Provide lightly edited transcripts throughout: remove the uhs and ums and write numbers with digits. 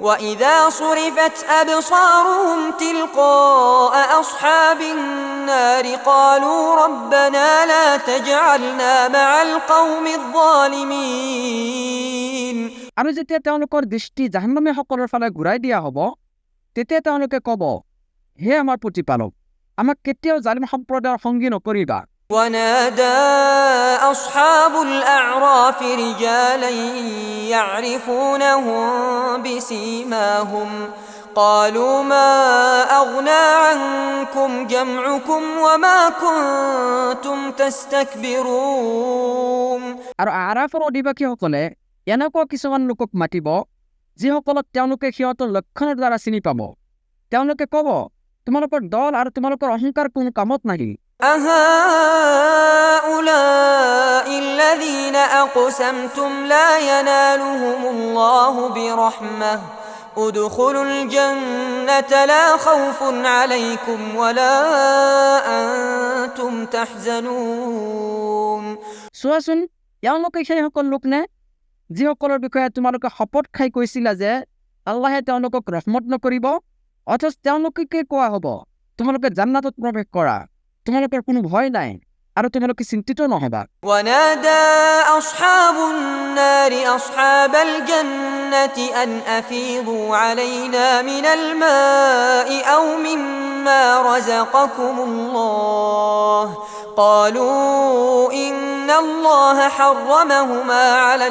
وإذا صرفت أبصارهم تلقاء أصحاب النار قالوا ربنا لا تجعلنا مع القوم الظالمين আৰু যেতিয়া তেওঁলোকৰ দৃষ্টি জাহান্নামী সকলৰ ফালে ঘূৰাই দিয়া হ'ব তেতিয়া তেওঁলোকে ক'ব হে আমাৰ প্ৰতিপালক আমাক কেতিয়াও জালিম সম্প্ৰদায়ৰ সংগী নকৰিবা ونادى أصحاب الأعراف رجالا يعرفونهم بسيماهم قالوا ما أغنى عنكم جمعكم وما كنتم تستكبرون আৰু আৰাফৰ অধিবাসীসকলে এনেকুৱা কিছুমান লোকক মাতিব যিসকলক তেওঁলোকে সিহঁতৰ লক্ষণৰ দ্বাৰা চিনি পাব তেওঁলোকে ক'ব তোমালোকৰ দল আৰু তোমালোকৰ অহংকাৰ কোনো কামত নাহিল أهؤلاء الذين أقسمتم لا ينالهم الله برحمة ادخلوا الجنة لا خوف عليكم ولا أنتم تحزنون চোৱাচোন এওঁলোকে সেইসকল লোক নে যিসকলৰ বিষয়ে তোমালোকে শপত খাই কৈছিলা যে আল্লাহে তেওঁলোকক ৰহমত নকৰিব অথচ তেওঁলোকে কোৱা হ'ব তোমালোকে জান্নাতত প্ৰৱেশ কৰা তোমালোকৰ কোনো ভয় নাই আৰু তোমালোকে চিন্তিত নহবা ونادى أصحاب النار أصحاب الجنة أن أفيضوا علينا من الماء أو مما رزقكم الله قالوا إن الله حرمهما على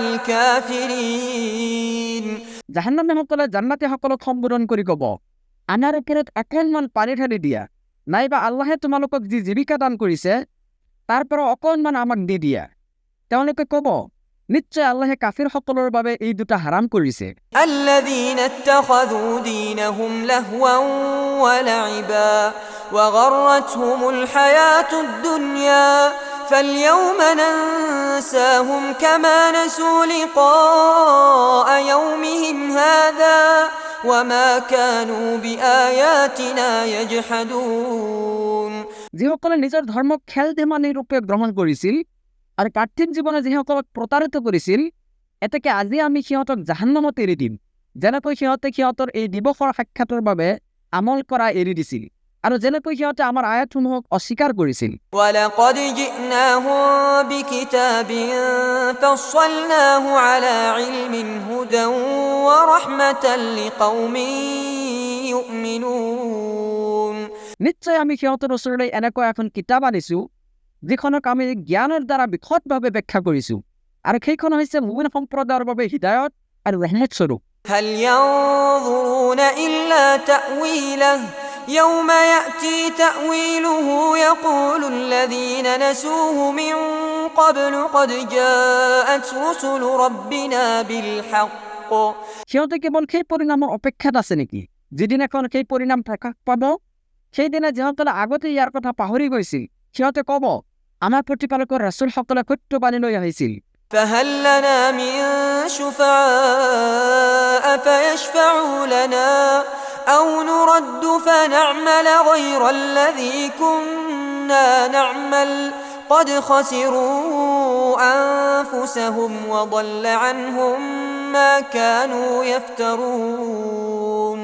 الكافرين জাহান্নামী সকলে জান্নাতী সকলক সম্বোধন কৰি ক'ব আমাৰ ওপৰত অকণমান পানী ঢালি দিয়া নাইবা আল্লাহে তোমালোকক যি জীৱিকা দান কৰিছে তাৰ পৰা অকণমান আমাক দি দিয়া তেওঁলোকে ক'ব নিশ্চয় আল্লাহে কাফিৰ সকলৰ বাবে এই দুটা হাৰাম কৰিছে الذين اتخذوا دينهم لهوا ولعبا وغرتهم الحياة الدنيا فاليوم ننساهم كما نسوا لقاء يومهم هذا وما كانوا بآياتنا يجحدون যিসকলে নিজৰ ধৰ্মক খেল ধেমালি ৰূপে গ্ৰহণ কৰিছিল আৰু পাৰ্থিৱ জীৱনে যিসকলক প্ৰতাৰিত কৰিছিল এতেকে আজি আমি সিহঁতক জাহান্নামত এৰি দিম যেনেকৈ সিহঁতে সিহঁতৰ এই দিৱসৰ সাক্ষাতৰ বাবে আমল কৰা এৰি দিছিল আৰু যেনেকৈ সিহঁতে আমাৰ আয়াতসমূহক অস্বীকাৰ কৰিছিল ولقد جئناهم بكتاب فصلناه على علم هدى ورحمة لقوم يؤمنون নিশ্চয় আমি সিহঁতৰ ওচৰলৈ এনেকুৱা এখন কিতাপ আনিছো যিখনক আমি জ্ঞানৰ দ্বাৰা বিশদভাৱে ব্যাখ্যা কৰিছো আৰু সেইখন হৈছে মুমিন সম্প্ৰদায়ৰ বাবে হিদায়ত আৰু ৰহমত স্বৰূপ هل ينظرون إلا تأويله يوم يأتي تأويله يقول الذين نسوه من قبل قد جاءت رسل ربنا بالحق সিহঁতে কেৱল সেই পৰিণামৰ অপেক্ষাত আছে নেকি যিদিন এখন সেই পৰিণাম প্ৰকাশ পাব সেইদিনা যিসকলে আগতে ইয়াৰ কথা পাহৰি গৈছিল সিহঁতে ক'ব আমাৰ প্ৰতিপালকৰ ৰাসূলসকলে সত্যবাণী লৈ আহিছিল فهل لنا من شفعاء فيشفعوا لنا أو نرد فنعمل غير الذي كنا نعمل قد خسروا أنفسهم وضل عنهم ما كانوا يفترون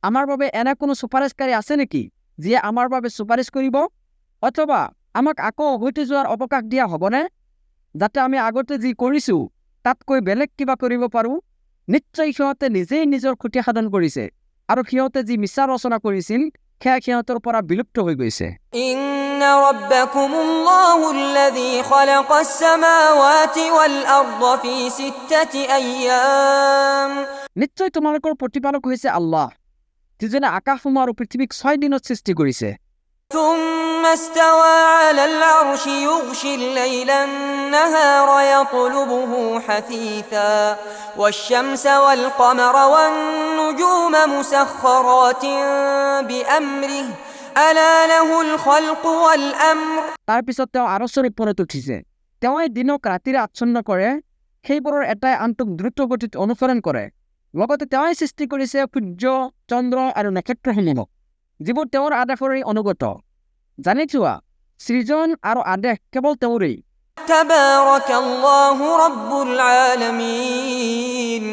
আমাৰ বাবে এনে কোনো সুপাৰিশকাৰী আছে নেকি যিয়ে আমাৰ বাবে সুপাৰিশ কৰিব অথবা আমাক আকৌ উভতি যোৱাৰ অৱকাশ দিয়া হ'বনে যাতে আমি আগতে যি কৰিছো তাতকৈ বেলেগ কিবা কৰিব পাৰো নিশ্চয় সিহঁতে নিজেই নিজৰ ক্ষতি সাধন কৰিছে আৰু সিহঁতে যি মিছা ৰচনা কৰিছিল সেয়া সিহঁতৰ পৰা বিলুপ্ত হৈ গৈছে إن ربكم الله الذي خلق السماوات والأرض في 6 أيام নিশ্চয় তোমালোকৰ প্ৰতিপালক হৈছে আল্লাহ যিজনে আকাশসমূহ আৰু পৃথিৱীক 6 দিনত সৃষ্টি কৰিছে ثم استوى على العرش يغشي الليل النهار يطلبه حثيثا والشمس والقمر والنجوم مسخرات بأمره ألا له الخلق والأمر তাৰ পিছত তেওঁ আৰশৰ ওপৰত উঠিছে তেওঁ দিনক ৰাতিৰে আচ্ছন্ন কৰে সেইবোৰৰ এটাই আনটোক দ্ৰুত গতিত অনুসৰণ কৰে লগতে তেওঁ সৃষ্টি কৰিছে সূৰ্য চন্দ্ৰ আৰু নক্ষত্ৰসমূহক যিবোৰ তেওঁৰ আদেশৰে অনুগত জানি থোৱা সৃজন আৰু আদেশ কেৱল তেওঁৰেই تبارك الله رب العالمين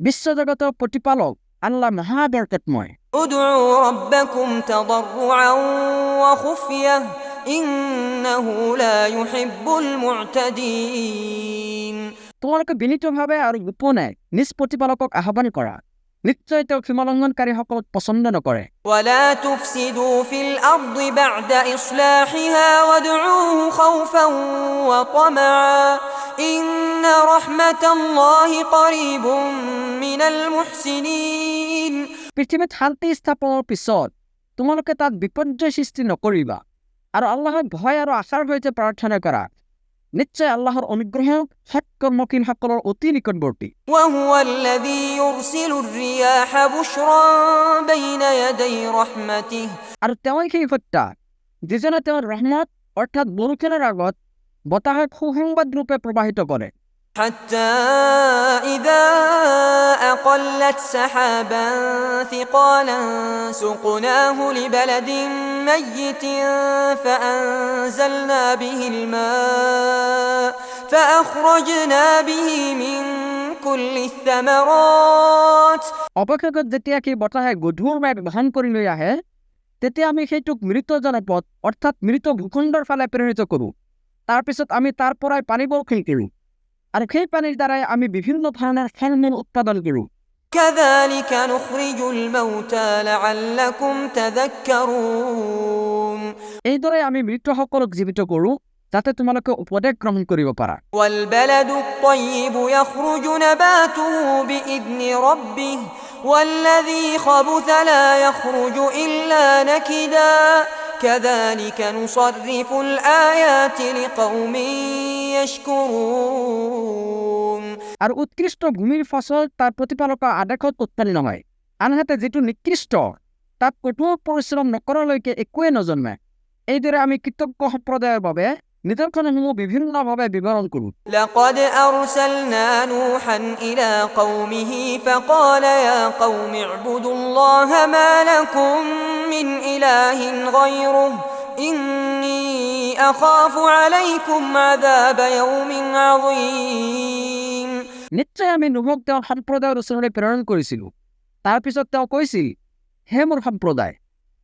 বিশ্বজগতৰ প্ৰতিপালক আল্লাহ মহা বৰকতময়। ادعوا ربكم تضرعا وخفية إنه لا يحب المعتدين তোমালোকে বিনীতভাৱে আৰু গোপনে নিজ প্ৰতিপালকক আহ্বান কৰা, নিশ্চয় তেওঁ সীমালংঘনকাৰীসকলক পছন্দ নকৰে। ولا تفسدوا في الأرض بعد إصلاحها وادعوه خوفا وطمعا إن رحمة الله قريب من المحسنين পৃথিৱীত শান্তি স্থাপনৰ পিছত তোমালোকে তাত বিপৰ্যয় সৃষ্টি নকৰিবা আৰু আল্লাহক ভয় আৰু আশাৰ সৈতে প্ৰাৰ্থনা কৰা, নিশ্চয় আল্লাহৰ অনুগ্ৰহ সৎকৰ্মশীলসকলৰ অতি নিকটৱৰ্তী। وهو الذي يرسل الرياح بشرا بين يدي رحمته আৰু তেওঁই সেই সত্তা যিজনে তেওঁৰ ৰহমত অৰ্থাৎ বৰষুণৰ আগত বতাহক সুসংবাদ ৰূপে প্ৰবাহিত কৰে। حتى إذا أقلت سحابا ثقالا سقناه لبلد ميت فأنزلنا به الماء فأخرجنا به من كل الثمرات অৱশেষত যেতিয়া সেই বতাহে গধুৰ মেঘ বহন কৰি লৈ আহে, তেতিয়া আমি সেইটোক মৃত জনপদ অৰ্থাৎ মৃত ভূখণ্ডৰ ফালে প্ৰেৰিত কৰোঁ। তাৰপিছত আমি তাৰ পৰাই পানী বৰষুণ কৰোঁ আৰু সেই পানীৰ দ্বাৰাই আমি বিভিন্ন ধৰণৰ ফল মূল উৎপাদন কৰোঁ। كذلك نخرج الموتى لعلكم تذكرون এইদৰে আমি মৃতসকলক জীৱিত কৰোঁ যাতে তোমালোকে উপদেশ গ্ৰহণ কৰিব পাৰা। والبلد الطيب يخرج نباته بإذن ربه والذي خبث لا يخرج إلا نكدا كذلك نصرف الآيات لقوم يشكرون আৰু উৎকৃষ্ট ভূমিৰ ফচল তাৰ প্ৰতিপালকৰ আদেশত উৎপন্ন হয়, আনহাতে যিটো নিকৃষ্ট তাত কঠোৰ পৰিশ্ৰম নকৰালৈকে একোৱে নজন্মে। এইদৰে আমি কৃতজ্ঞ সম্প্ৰদায়ৰ বাবে নিদৰ্শনসমূহ বিভিন্নভাৱে বিৱৰণ কৰোঁ। لقد أرسلنا نوحا إلى قومه فقال يا قوم اعبدوا الله ما لكم من إله غيره إني أخاف عليكم عذاب يوم عظيم নিশ্চয় আমি নুহক তেওঁৰ সম্প্ৰদায়ৰ ওচৰলৈ প্ৰেৰণ কৰিছিলোঁ। তাৰপিছত তেওঁ কৈছিল, হে মোৰ সম্প্ৰদায়,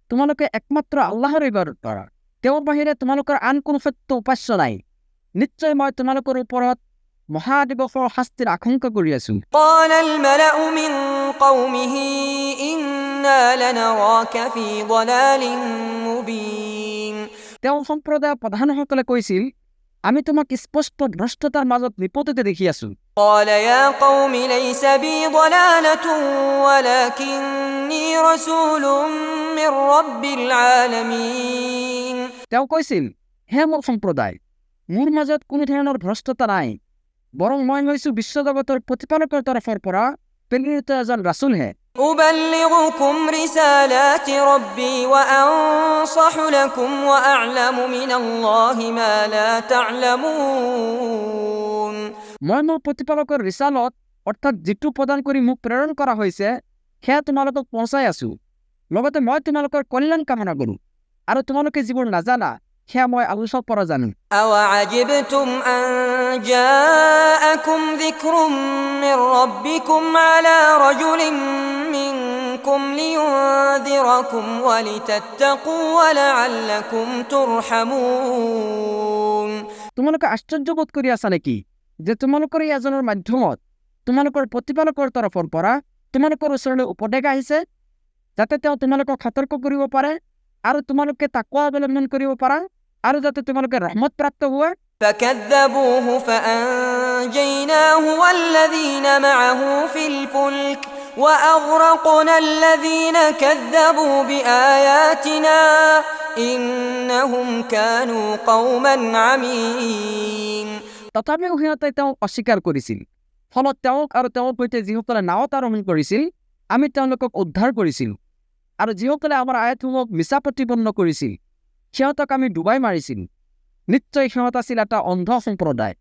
তোমালোকে একমাত্ৰ আল্লাহৰ ইবাদত কৰা, তেওঁৰ বাহিৰে তোমালোকৰ আন কোনো সত্য উপাস্য নাই। নিশ্চয় মই তোমালোকৰ ওপৰত মহাদিৱসৰ শাস্তিৰ আশংকা কৰি আছো। قال الملأ من قومه إنا لنراك في ضلال مبين তেওঁ সম্প্ৰদায়ৰ প্ৰধানসকলে কৈছিল, আমি তোমাক স্পষ্ট ভ্ৰষ্টতাৰ মাজত নিপতিত দেখি আছো। قال يا قوم ليس بي ضلالة ولكني رسول من رب العالمين তেওঁ কৈছিল, হে মোৰ সম্প্ৰদায়, মোৰ মাজত কোনো ধৰণৰ ভ্ৰষ্টতা নাই, বৰং মই হৈছো বিশ্বজগতৰ প্ৰতিপালকৰ তৰফৰ পৰা প্ৰেৰিত এজন ৰাছুলহে। أبلغكم رسالات ربي وأنصح لكم وأعلم من الله ما لا تعلمون মই মোৰ প্ৰতিপালকৰ ৰিচালত অৰ্থাৎ যিটো প্ৰদান কৰি মোক প্ৰেৰণ কৰা হৈছে সেয়া তোমালোকক পहुঁচাই আছো। লগতে মই তোমালোকৰ কল্যাণ কামনা কৰোঁ আৰু তোমালোকে যিবোৰ নাজানা সেয়া মই আলোচনাৰ পৰা জানো। أوعجبتم أن جاءكم ذكر من ربكم على رجل منكم لينذركم ولتتقوا ولعلكم ترحمون তোমালোকে আশ্চৰ্য বোধ কৰি আছা নেকি যে তোমালোকৰ এই এজনৰ মাধ্যমত তোমালোকৰ প্ৰতিপালকৰ তৰফৰ পৰা তোমালোকৰ ওচৰলৈ উপদেশ আহিছে, যাতে তেওঁ তোমালোকক সতৰ্ক কৰিব পাৰে আৰু তোমালোকে তাকৱা অৱলম্বন কৰিব পাৰা আৰু যাতে তোমালোকে ৰহমত প্ৰাপ্ত হোৱা। فكذبوه فأنجيناه والذين معه في الفلك وأغرقنا الذين كذبوا بآياتنا إنهم كانوا قوما عمين তথাপিও সিহঁতে তেওঁক অস্বীকাৰ কৰিছিল, ফলত তেওঁক আৰু তেওঁৰ সৈতে যিসকলে নাৱত আৰোহণ কৰিছিল আমি তেওঁলোকক উদ্ধাৰ কৰিছিলোঁ, আৰু যিসকলে আমাৰ আয়াতসমূহক মিছা প্ৰতিপন্ন কৰিছিল সিহঁতক আমি ডুবাই মাৰিছিলোঁ। নিশ্চয় সিহঁত আছিল এটা অন্ধ সম্প্ৰদায়।